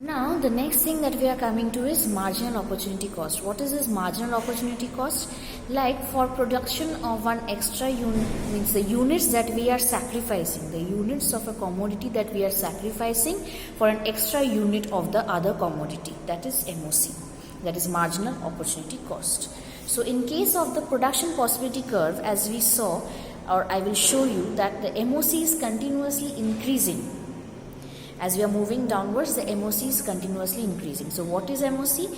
Now the next thing that we are coming to is marginal opportunity cost. What is this marginal opportunity cost? Like for production of one extra unit, means the units that we are sacrificing, the units of a commodity that we are sacrificing for an extra unit of the other commodity, that is MOC, that is marginal opportunity cost. So in case of the production possibility curve, as we saw, or I will show you that the MOC is continuously increasing. As we are moving downwards, the MOC is continuously increasing. So what is MOC?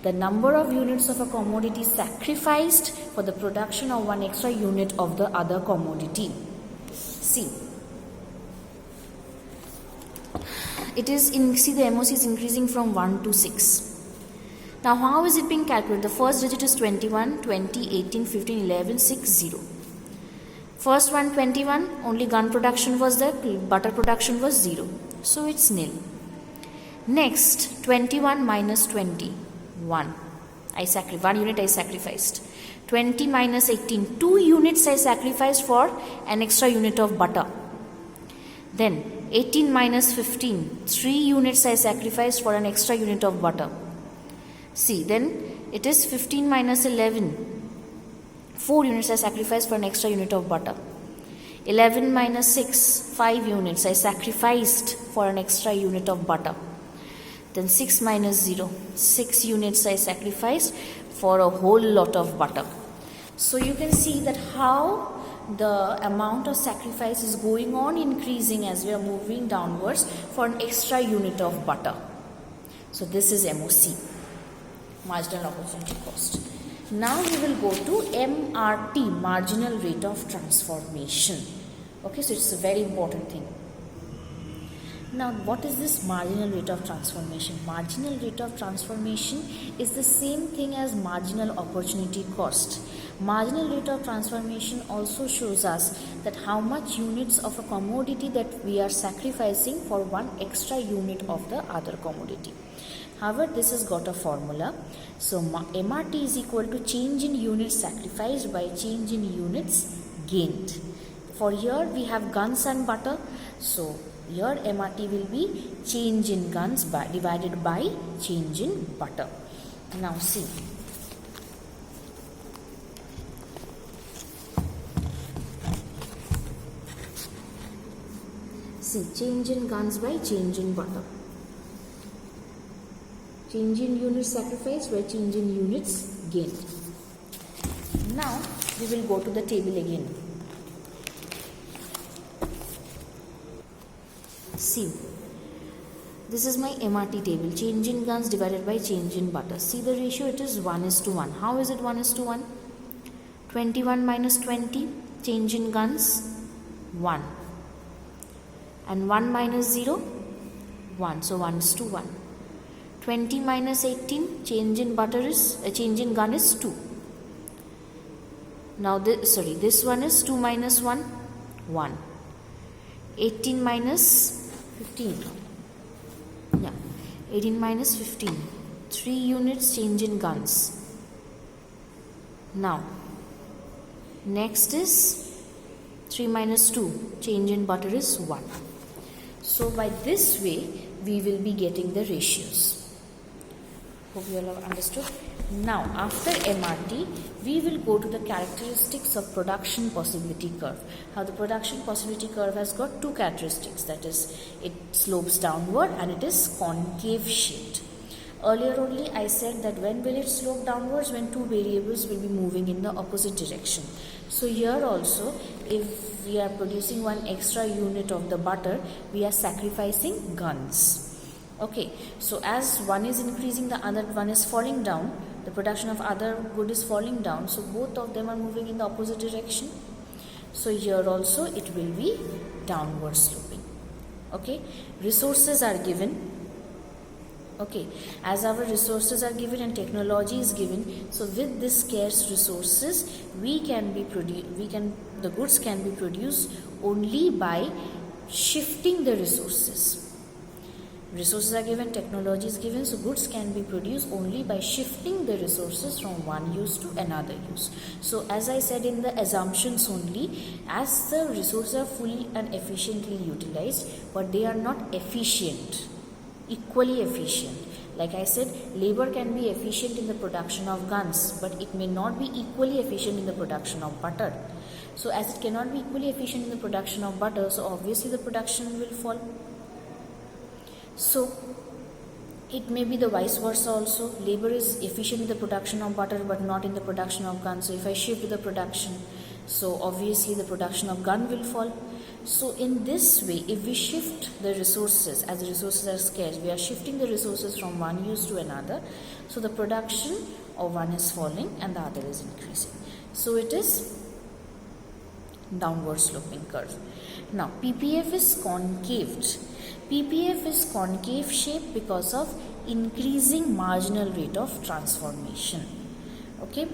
The number of units of a commodity sacrificed for the production of one extra unit of the other commodity. See, the MOC is increasing from 1 to 6. Now how is it being calculated? The first digit is 21, 20, 18, 15, 11, 6, 0. First one 21, only gun production was there, butter production was 0. So it's nil. Next, 21 minus 20, 1. 1 unit I sacrificed. 20 minus 18, 2 units I sacrificed for an extra unit of butter. Then 18 minus 15, 3 units I sacrificed for an extra unit of butter. See, then it is 15 minus 11, 4 units I sacrificed for an extra unit of butter. 11 minus 6, 5 units I sacrificed for an extra unit of butter. Then 6 minus 0, 6 units I sacrificed for a whole lot of butter. So you can see that how the amount of sacrifice is going on increasing as we are moving downwards for an extra unit of butter. So this is MOC, marginal opportunity cost. Now we will go to MRT, marginal rate of transformation. Okay, so it's a very important thing. Now what is this marginal rate of transformation? Marginal rate of transformation is the same thing as marginal opportunity cost. Marginal rate of transformation also shows us that how much units of a commodity that we are sacrificing for one extra unit of the other commodity. However, this has got a formula. So MRT is equal to change in units sacrificed by change in units gained. For here we have guns and butter. So here MRT will be change in guns divided by change in butter. Now see. See, change in guns by change in butter. Change in units sacrificed by change in units gained. Now we will go to the table again. See, this is my MRT table. Change in guns divided by change in butter. See the ratio, it is 1:1. How is it 1:1? 21 minus 20, change in guns, 1. And 1 minus 0, 1. So 1:1. 20 minus 18, change in gun is 2. Now this one is 2 minus 1, 1. 18 minus 15. Yeah, 18 minus 15. 3 units change in guns. Now, next is 3 minus 2, change in butter is 1. So by this way, we will be getting the ratios. Hope you all have understood. Now, after MRT, we will go to the characteristics of production possibility curve. How the production possibility curve has got two characteristics, that is, it slopes downward and it is concave shaped. Earlier only I said that when will it slope downwards? When two variables will be moving in the opposite direction. So here also, if we are producing one extra unit of the butter, we are sacrificing guns. Okay, so as one is increasing, the other one is falling down. The production of other good is falling down. So both of them are moving in the opposite direction. So here also it will be downward sloping. Okay, resources are given. Okay, as our resources are given and technology is given, so with this scarce resources, the goods can be produced only by shifting the resources. Resources are given, technology is given, so goods can be produced only by shifting the resources from one use to another use. So as I said in the assumptions only, as the resources are fully and efficiently utilized, but they are not efficient. equally efficient. Like I said, labor can be efficient in the production of guns, but it may not be equally efficient in the production of butter. So as it cannot be equally efficient in the production of butter, so obviously the production will fall. So it may be the vice versa also. Labor is efficient in the production of butter but not in the production of gun. So if I shift the production, so obviously the production of gun will fall. So in this way, if we shift the resources, as the resources are scarce, we are shifting the resources from one use to another. So the production of one is falling and the other is increasing. So it is downward sloping curve. Now PPF is concaved. PPF is concave shape because of increasing marginal rate of transformation. Okay.